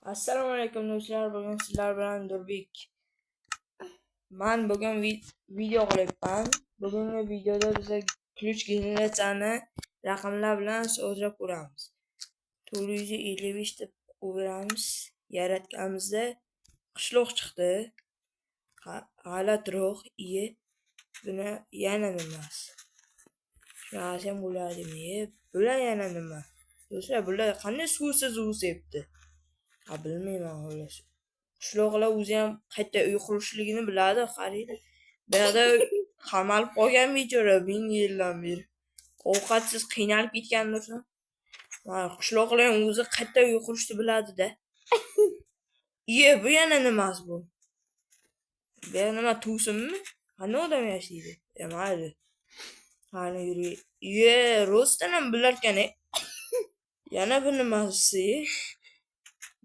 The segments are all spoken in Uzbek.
Assalomu alaykum do'stlar, bugun sizlar bilan Nurbek. Men bugun video qilyapman. Bugungi videoda biz ключ generatsiyani raqamlar bilan so'zlab ko'ramiz. 455 deb o'ylaymiz. Yaratganimizda qishloq chiqdi. G'alatiroq, buni yana nima? Shunaqasi ham bo'ladimi? Bular yana nima? Do'stlar, bular qanday suvsiz o'syapti? Bilmayman xolos. Qishloqlar o'zi ham qayta uy qurishligini biladi, qaranglar. Bu yerda qamalib qolgan bechora 1000 yildan beri. Ovqatsiz qiynalib ketgandirsan. Qishloqlar ham o'zi qayta uy qurishni biladi-da. Bu yana nimasi bu? Bu nima tuvsinmi? Qanday odam yashaydi? Mayli. Qani yuri. Rostdan ham bilarkan. Yana bir nimasi?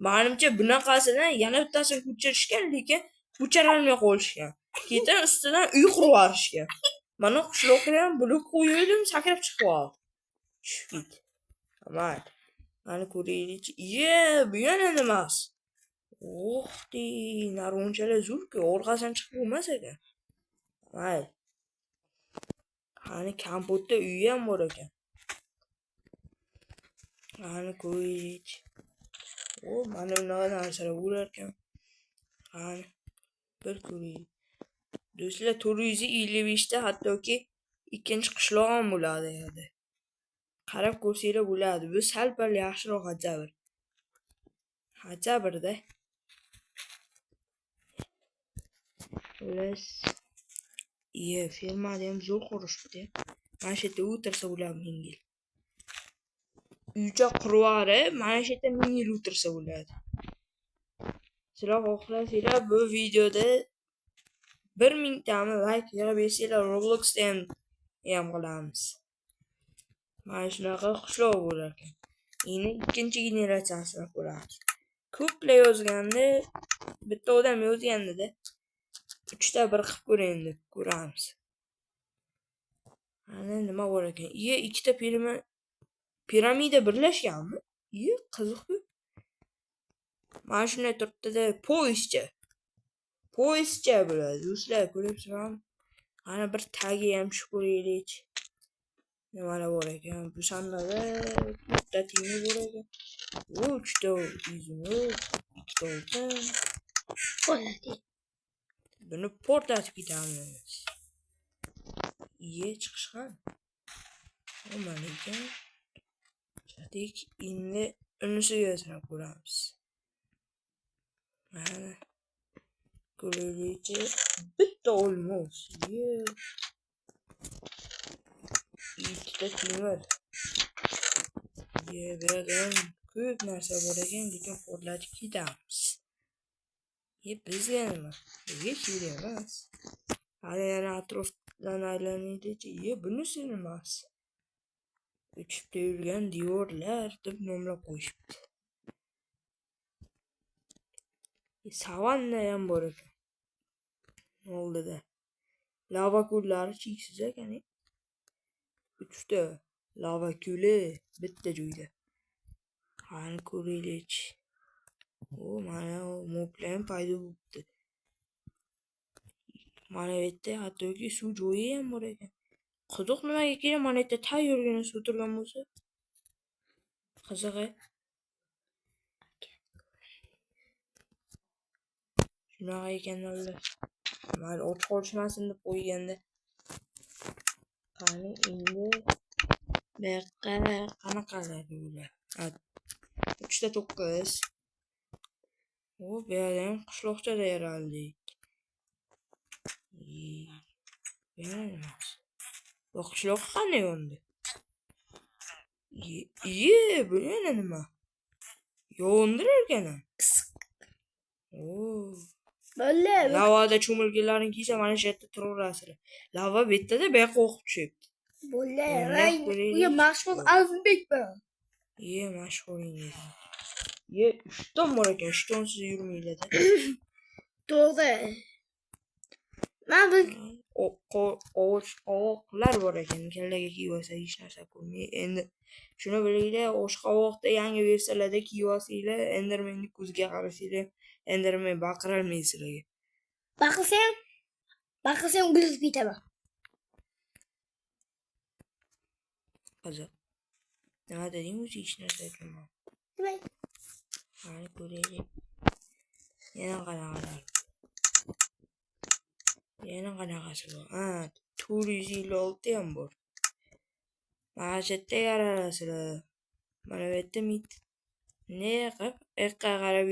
Menimcha bunaqasidan yana bittasini ko'chirishgan, lekin ko'chirolmay qolishgan. Keyin ustidan uy qurib yuborishgan. Mana qishloqlar ham blok qo'ydim, sakrab chiqib oldi. Tushib ketdi. Mana ko'raylik. Bu yana nimasi? Narvonchalar zo'rku, orqasidan chiqib bo'lmas ekan. Mayli. Qani kompotda uyi ham bor ekan. Qani ko'raylik. Mana bunaqa narsalar bo'lar ekan. Qani bir ko'raylik. Do'stlar, 455 ta hattoki ikkinchi qishloq ham bo'ladi yerda. Qarab ko'rsanglar bo'ladi. Bu sal-pal yaxshiroq Hajabr. Hajabrda. Xo'las. Fermada ham zo'r qurishibdi. Mana shu yerda o'tirsa bo'ladi 1000 yil. Uycha qurvari mana shu yerda 1000 yil o'tirsa bo'ladi. Sizlar xohlasanglar bu videoda 1000 tami like yig'ib bersanglar Robloxda ham qilamiz. Mana shunaqa qishloq bo'lar ekan. Endi ikkinchi generatsiyasini ko'ramiz. Ko'plar yozganda, bitta odam yozganda 3 ta bir qilib ko'raylik deb ko'ramiz. Mana nima bor ekan? Ikkita piramida birlashganmi? Qiziq-ku. Mana shunday turibdi-da, poyezdcha bo'ladi. Do'stlar, ko'ryapsizlarmi? Mana bir tagi ham shu ko'raylik. Nimalar bor ekan? Bu sanada 4 ta timi bor ekan. 3 ta izmi, 2 ta oltin. Buni portlatib ketamiz. Chiqishgan. Mana ekan. Chatik endi unisiga sanab ko'ramiz. Mana ko'raylik. Bitta olmos. Ikkita temir. Bu yerda ko'p narsa bor ekan, lekin portlatib ketamiz. Bizga nima? Bizga kerak emas. Hali yana atrofdan aylanaylik. Bunisi nimasi? Uchib yurgan devorlar deb nomlab qo'yishibdi. Savanna ham bor ekan. Oldida. Lava ko'llari cheksiz ekan. 3 ta lava ko'li bitta joyda. Qani ko'raylik. Mana moblar ham paydo bo'libdi. Mana bu yerda hattoki suv joyi ham bor ekan. Qiziq, nimaga kerak mana yerda tayyorgina suv turgan bo'lsa? Qiziq-a? Shunaqa ekanlar. Mayli, och qolishmasin deb qo'yganda. Qani endi bu yoqqa qanaqalar ular? 3 ta 9. Bu yerda ham qishloqchada yaraldik. Bu qishloq qanday yondi? Bu yana nima? Yondirar ekan. Lavada cho'milganlarni kiysa mana shu yerda turaverasizlar. Lava bu yerda bu yoqqa oqib tushyapti. Bu mashhur Azizbekmi? Mashhuringiz. 3 ton bor ekan, 3 tonsiz yurmaydi. To'g'ri. Ben bu Ovoqlar bor ekan, kallaga kiyib olsa hech narsa ko'rmay. Endi shuni bilinglar, oshqovoqda yangi versiyalarda kiyib olsanglar, Endermanning ko'ziga qarasanglar, Enderman baqirolmaydi sizlarga. bakılsam gülüp bitemem. Qiziq. Nima deding o'zi hech narsa aytmayman. Demek. Hali ko'raylik. Yana qanaqasi bor? Ha, 456 ham bor. Mana shu yerda yaralasizlar. Mana bu yerda ne qilib eqqa qarab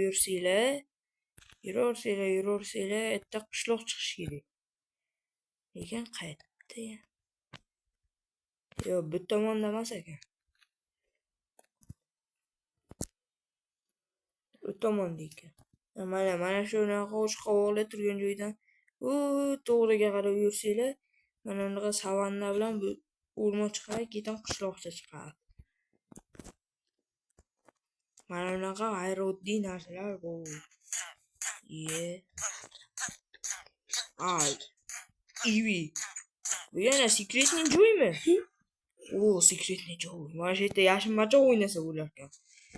yuraversanglar, erta qishloq chiqish kerak. Lekin qayerda ya? Yo'q, bu tomonda emas ekan. Bu tomonda ekan. Mana shunaqa oshqovoqlar turgan joydan to'g'riga qarab yursanglar, mana bunaqa savanna bilan bu o'rmon chiqadi, keyin qishloqcha chiqadi. Mana bunaqa g'ayrioddiy narsalar bor. Ay, Ivi. Bu yana sekretniy joymi? Sekretniy joy. Mana shu yerda yashin machoq o'ynasa bo'larkan.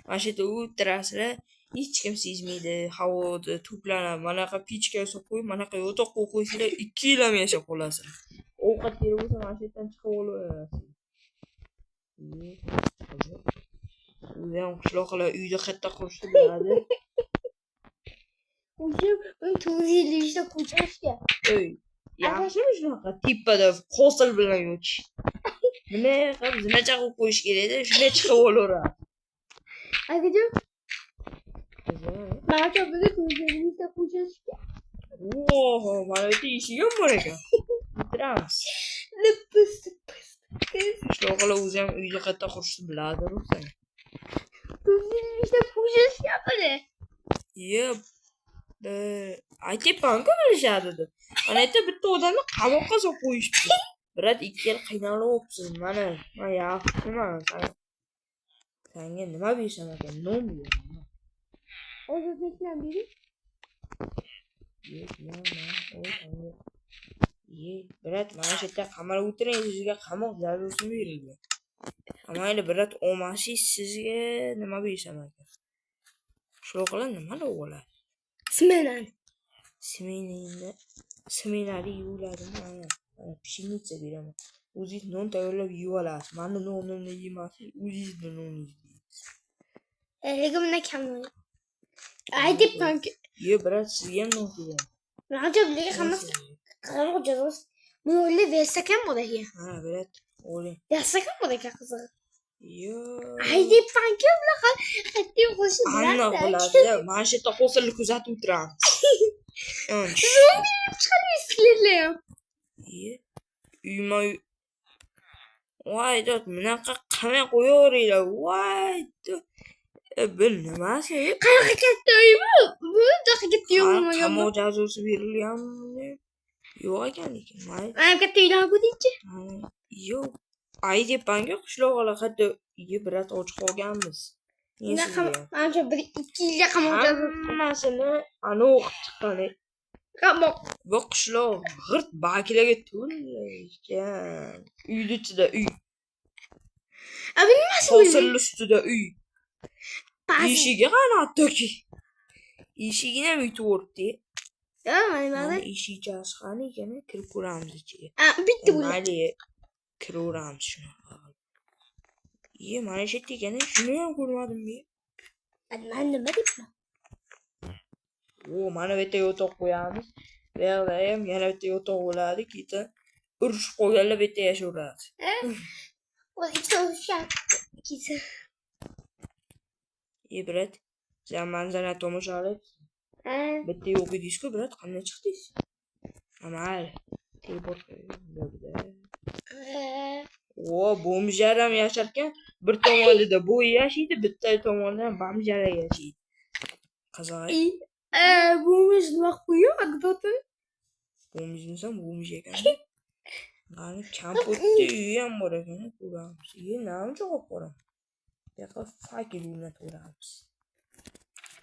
Mana shu yerda o'tirasizlar, hech kim sezmaydi. Havoda to'planib, manaqa pechka solib qo'yib, manaqa yotoqqa qo'ysanglar, 2 yil ham yashab qolasizlar. Ovqat kerak bo'lsa, mana shu yerdan chiqib olaverasizlar. O'zi ham qishloqlar uyda qayerda qurishni biladi. Uşum 253'te ko'chashga. Yaxshimi shunaqa tepada hosil bilan yotish? Bunaqa zinacha qilib qo'yish kerak-da, shunday chiqib olaveradi. Akajon, mana buni 253'te ko'chashga. Mana bu eshik ham bor ekan. Bitiramiz. Qishloqlar o'zi ham uyda qayerda qurishni biladi, ruxsat. 253'te ko'chashga qildi. Yep. Aytyapman-ku bilishadi deb. Mana yerda bitta odamni qamoqqa solib qo'yishibdi. Birat 2 yil qiynalyapsiz. Mana yaxshiman. Senga nima bersam ekan? Non beraman. Ozodlikdan beri. Birat mana shu yerda qamalib o'tiring, sizga qamoq jazosi berilgan. Mayli, birat olmasiz, sizga nima bersam ekan? Qishloqlar nimalar bo'ladi? Smenali yuvladim. Mana pshenitsa beraman. O'zingiz non tayyorlab yeb olasiz. Mani nonimni yemassiz, o'zingizni noningizni yeysiz. Lekin bundan kam bo'ladi. Aytibman. Birat sizga ham non beraman. Rajablarga hammasi qamoq jazosi. Buni o'ylab bersak ham bo'ladi. Ha, birat, o'ylang. Bersak ham bo'ladi qizig'i. Yo'q. Aytibman-ku bunaqa qat'iy qo'shib aniq bo'ladi. Mana shu yerda hosilni kuzatib o'tiramiz. Chiqarmaysizlar. Uyma voy dod, bunaqa qamay qo'yaveringlar. Voy dod. Bu nimasi? Qanaqa katta uymi? Bu daqiqa katta uymi? Qamoq jazosi berilganmi? Yo'q ekan lekin. Mana katta uylar bo'ldingchi? Yo'q. Aytibman-ku qishloqlar qayerda birat och qolganmiz. Ancha 1-2 yilga qamoq jazosi. Hammasini aniq chiqqan. Qamoq. Bu qishloq g'irt baklarga to'lgan. Uyni ichida uy. Bu nimasi? Hosilni ustida uy. Eshigi qani hattoki. Eshigini ham yutib o'ribdi. Mana eshikchasi qani ekan, kirib ko'ramiz ichiga. Bitta bo'ladi. Mayli, kiraveramiz shunaqa. Mana shu yerda ekan, shuni ham ko'rmadim men. Men nima deyapman? Mana bu yerda yotoq qo'yamiz. Bu yerda ham yana bitta yotoq bo'ladi, keyin urushib qolganlar bu yerda yashayveradi. O ikkita urushgan. Ikkisi. Birat, sen manzara tomosha qilib. Bitta yo'q edingiz-ku, birat, qanday chiqdingiz? Mayli. Teleport qilib. Bomjar ham yasharkan, bir tomonida bo'y yashaydi, bitta tomonida ham bomjar yashaydi. Qiziq. Bomjar nima qo'yib anekdota? Bomjarni ham bomjar ekan. Mana kampotda uy ham bor ekan, ko'ramiz. Nima javob qo'yamiz? Yo'q, fakir o'rnatamiz.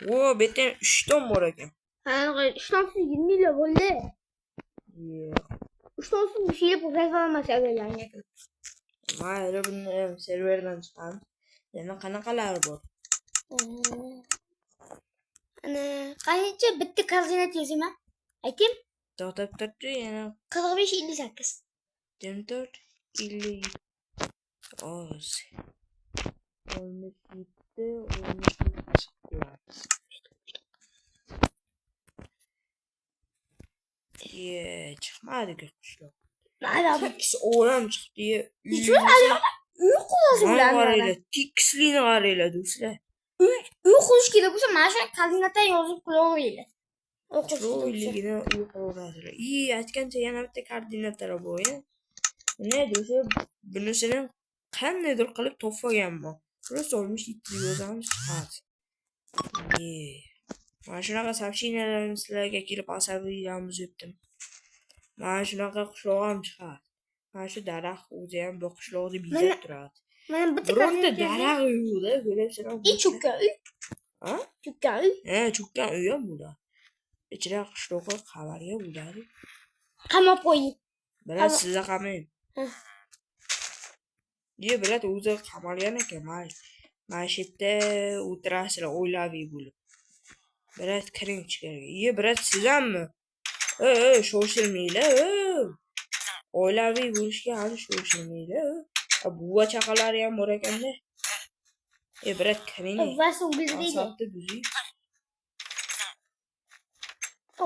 Bu yerda 3 ton bor ekan. 3 ton 20 yil bo'ldi. Yo'q. Uchta bir şeyle professional serverlarga kirib. Mayli, buni serverdan chiqamiz. Yana qanaqalari bor? Ana qancha bitta koordinat yozaman? Ayting. To'xtab turchi, yana 45-58. 24 50 oz. 17 chiqamiz. Chiqmadi qishloq. Mana Tekis o'ram chiqdi. uy qurasiz Mana ularni. qaranglar, tekislikni qaranglar do'stlar. Uy qurish kerak bo'lsa, mana shu koordinatdan yozib qo'yaveraylik. Chiroyligini uy qurasizlar. Aytgancha yana bitta koordinator bor. Ne desa, bunisini qandaydir qilib topganman. Просто olmuş itti yozamiz chiqadi. Mana shunaqa сообщениyalarni sizlarga kelib asabiylarimiz o'tdim. Mana shunaqa qishloq ham chiqadi. Mana shu daraxt o'zi ham bu qishloqni bezab turadi. Mana bitta Bironta daraxt yo'q-da, ko'ryapsizlar. chukka uy. Ha? Chukka uy. Chukkan uy ham bo'ladi. Ichida qishloqqa qamalga bo'ladi. Qamab qo'ying. Biroz sizga qamayman. Biroz o'zi qamalgan ekan. Mana shu yerda o'tirasizlar o'ylaviy bo'lib. Biroz kiring ichkariga. Biroz siz hammi? Shoshilmanglar. Oilaviy bo'lishga hali shoshilmanglar. Buva chaqalari ham bor ekanda. Biroz kiring. Vasi o'g'illaydi. Asabni buzing.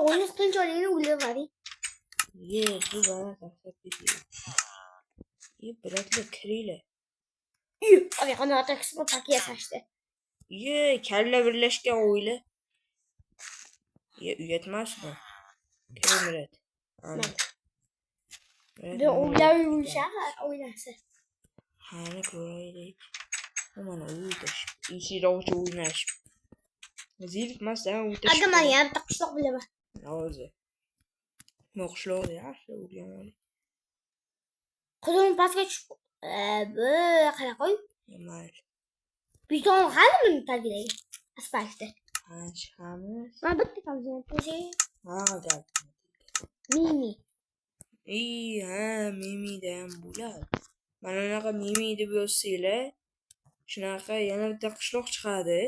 O'yin qilcholigini o'ylayvering. Bu bana taksat bitiyor. Biroz kiringlar. Abi qanday taksini paket açtı. Kalla birlashgan o'yla. Uyatmasmi? Kiring biroz. De o'ylaviy bo'lsa, o'ynasa. Qani ko'raylik. Mana o'ynash. Ichiroqchi o'ynash. Zilkmasdan o'tish. Aga men ham taqishloq bilaman. Hozir. Moqshloq yaxshi o'rganman. Qo'lim pastga tushib, bu qara qo'y. Mayli. Beton qanimi tagidagi asfaltda. Chiqamiz. Mana bitta kamzini to'shay. Gap. Mimi. Mimida ham bo'ladi. Mana bunaqa mimi deb yozsanglar, shunaqa yana bitta qishloq chiqadi.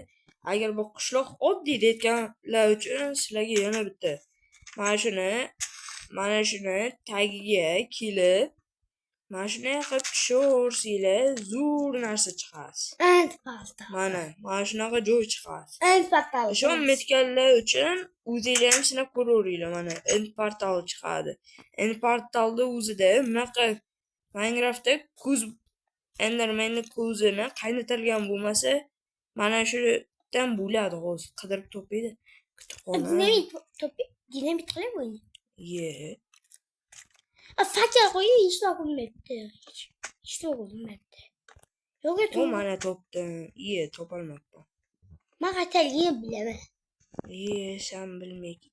Agar bu qishloq oddiy deyotganlar uchun sizlarga yana bitta mana shuni tagiga kelib, mana shunday qilib tushaversanglar, zo'r narsa chiqadi. Mana shunaqa joy chiqadi. Ishonmayotganlar uchun o'zinglar ham sinab ko'raveringlar. Mana end portal chiqadi. End portalda o'zida bunaqa Minecraftda Enderman'ning ko'zini qaynatilgan bo'lmasa, mana shudan bo'ladi hozir. Qidirib topinglar. Dinamit qilib o'yin. Fakir qo'yib hech topilmayapti. Yo'q, mana topdim. Topolmayapman. Men qatalgan bilaman. Sen bilmaysan.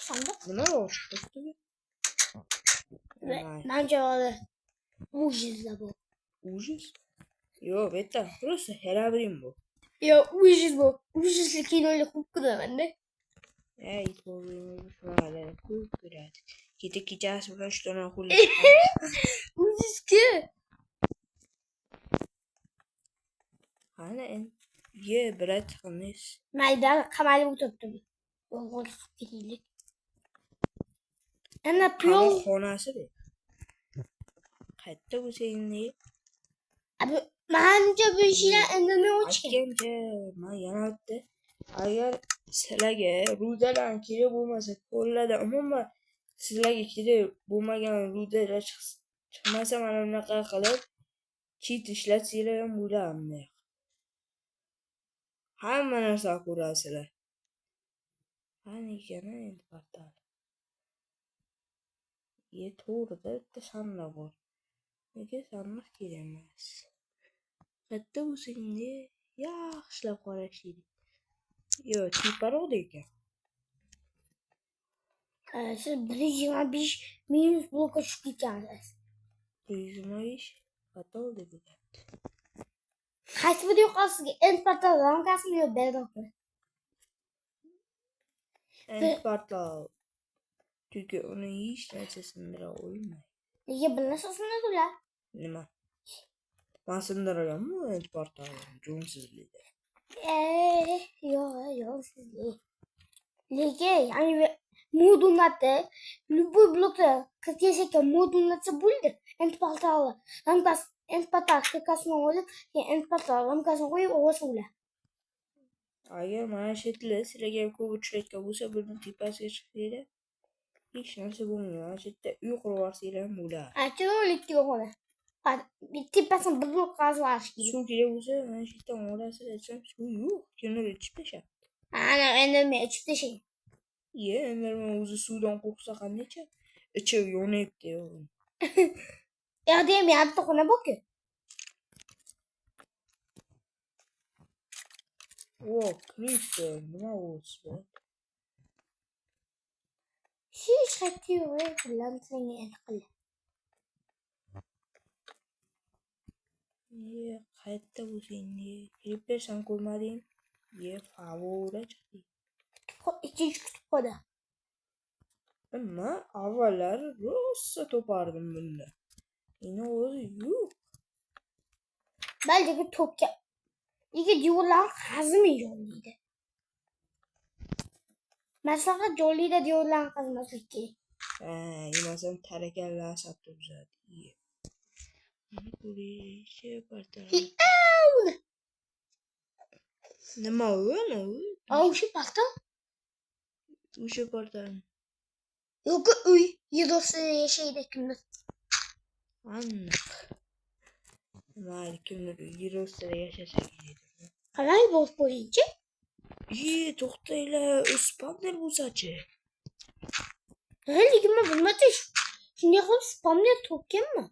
Sandiq. Nima o'xshatdi? Bence öyle. Ужас bu. Ужас? Yo'q, beta. Просто herabrim bu. Ya ужас bu. Ужасli kinoyla hukukda bende. Şöyle ko'radi. Kechasi bilan shu tona qo'llar. Ужас ki. Qani birat qilmish. Mayda qamalib o'tiribdi bu. O'g'il qilib ana piyon xonasi-da. Qayerda o'zingni? Abi menimcha bu ishlar indamay o'chgan. Aytgancha, men yana bitta agar sizlarga rudadan kerak bo'lmasa, qo'llarda umuman sizlarga kerak bo'lmagan rudalar chiqmasa, mana bunaqa qilib cheat ishlatsanglar ham bo'ladi. Hamma narsa ko'rasizlar. Qani ekan endi portal. To'g'rida bitta sandiq bor. Nega sandiq kerak emas? Qayerda o'zingni yaxshilab qarashing. Tiparoq ekan. Siz 125 minus blokka tushib ketgansiz. 125 portal deb o'tadi. Qaysi video qolsiga end portal rankasini yo bermoqmi? End portal Çünkü onun hech narsa sindira olmaydi. Nega bir narsasini ular? Nima? Men sindirganmi o'z portalim? Jo'nsizlikda. Yo'q, sizlik. Lekin, ya'ni modullarda, любой блокda qilsa modullatsa bo'ldi. Endi portali, endi portal skikkasini olib, endi portal ramkasini qo'yib olasizlar. Agar mana shu yerda sizlarga ko'p uchrayotgan bo'lsa, buni tepasiga chiqsanglar, hech narsa bo'lmaydi. Mana shu yerda uy qurib olsanglar ham bo'ladi. Aytaylik yo'qona. Tepasini bir blok qazib olish kerak. Suv kerak bo'lsa, mana shu yerdan olasizlar. Aytsam, suv yo'q. Kimdir ichib tashladi. Ana, endi men ichib tashay. Endi men o'zi suvdan qo'rqsa qanday ichi yonyapti. Yo'qda ham yatta xona bor-ku. Creeper. Nima bo'lsa? Hech qayerda yo'q, bilan senga endi qil. Qayerda bo'lsang, Creeper san ko'rmading? Favora chiqdi. Ikkinchi kutubxona. Nima? Avvallar rosa topardim bunda. Endi o'zi yo'q. Balki to'pga. Nega diyorlarni qazimay yo'llaydi? Masalan, jo'lida diyorlarni qazmaslik kerak. Yemasam tarakanlar sapda buzadi. Mana ko'rishi portal. Nima u? O'sha portal? O'sha portal. Yo'q, uy, yerdosida yashaydi kimdir. Aniq. Mayli, kimdir yer ostida yashasa kerak. Qalay bo'lib qo'yingchi? To'xtanglar, spawner bo'lsa-chi? Lekin men bilmadim. Shunday qilib spamni topganman.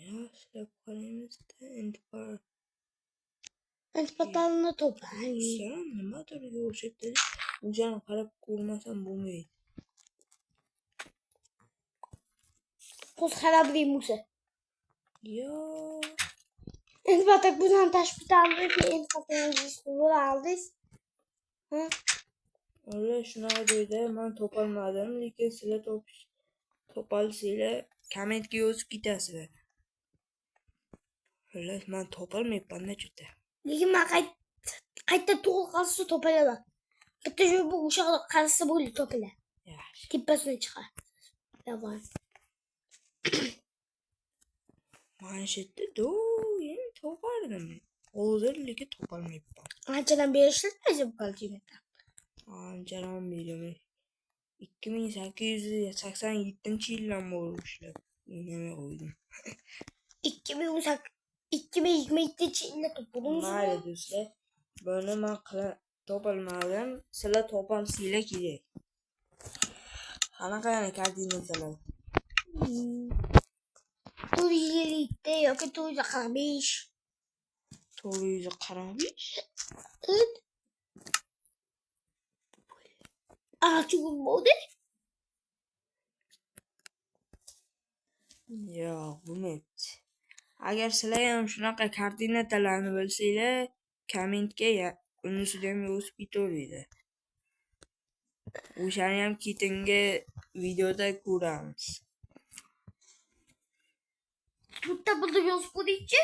Yaxshilab qaraymiz-da, endi portalni topay. Sen nimadir o'xshatdi. O'shani qarab ko'rmasam bo'lmaydi. Qo'z xarabli musa. Yo'q. Endi batak bundan tashib ketamiz, endi qatnashimiz bo'lamiz. Ular shunaqa joyda men topolmadim, lekin sizlar topolsanglar kommentga yozib ketasizlar. Ular men topolmayapman-da juda. Lekin men qayta to'g'ri qazisa topaman. Bitta joy bu o'sha qazisa bo'ldi topilar. Yaxshi. Tepasiga chiqar. Davay. Mana shu yerda doim topardim. Hozir lekin topolmayapman. Anchadan beri ishlatmaysiz bu kalkulyator. Anchadan beri 2887-yildan beri ishlab inamay qo'ydim. 2027-yilda to'pladim. Mayli do'stlar, buni men topolmadim. Sizlar topolsanglar kerak. Qanaqa koordinatalar? 450 yoki 445. 445? Chuqur bo'ldi. Yo'q, bo'lmayapti. Agar sizlar ham shunaqa koordinatalarni bilsanglar, kommentga unisida ham yozib ketaveringlar. O'shani ham keyingi videoda ko'ramiz. To'rtta bilib yozib qo'yingchi.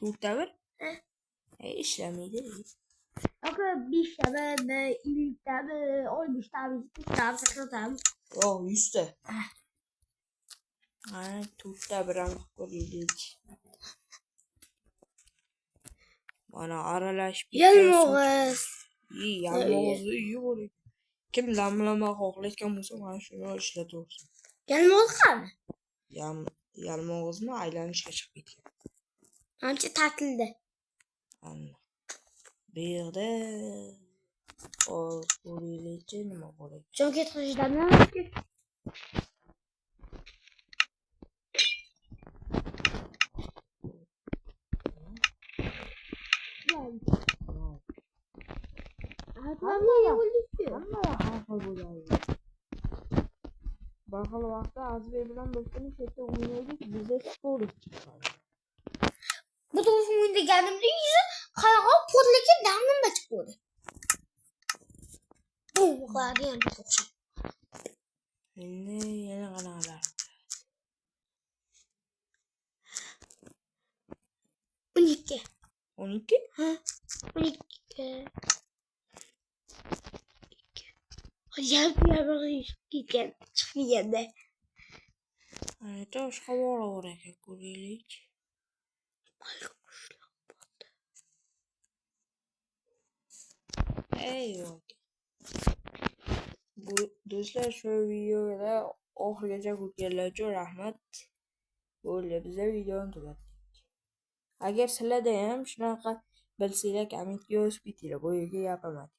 To'rtta bir? Ishlamaydi. Yoki 5 tami, 50 tami, 60 tami, 70 tami, 80 tami. Yo'q, 100 ta. To'rtta bir ham qo'yaylik. Mana aralashib Yalmog'iz. Yalmog'izni yo'q. Kim lamlama xohlayotgan bo'lsa, mana shuni ishlataversin. Yalmog'iz qani? Yalmog'izni aylanishga chiqib ketgan. Ancha ta'tilda. Bu yerda ko'raylikchi nima bo'ladi. Jon ketishdan Bahar vaqti Azbek bilan do'stim chetda o'ynaydik, bizda sport chiqadi. Bu to'g'ri o'ynaganimda yuzi qanaqa portlagan damimda chiqdi. Bloklarga endi o'xshab. Endi yana qanaqalar? 12. 12? Ha? 12. Hadi gitken çıkıyende. Hani tosh havola ekan, ko'raylik. Ey yo'q. Bu do'stlar, shu videoda oxirigacha ko'rganlar uchun rahmat. Bo'ldi, biza videoni tugatdik. Agar sizlarda ham shunaqa bilsanglar kommentga yozib ketinglar. Bu yerga gapaman.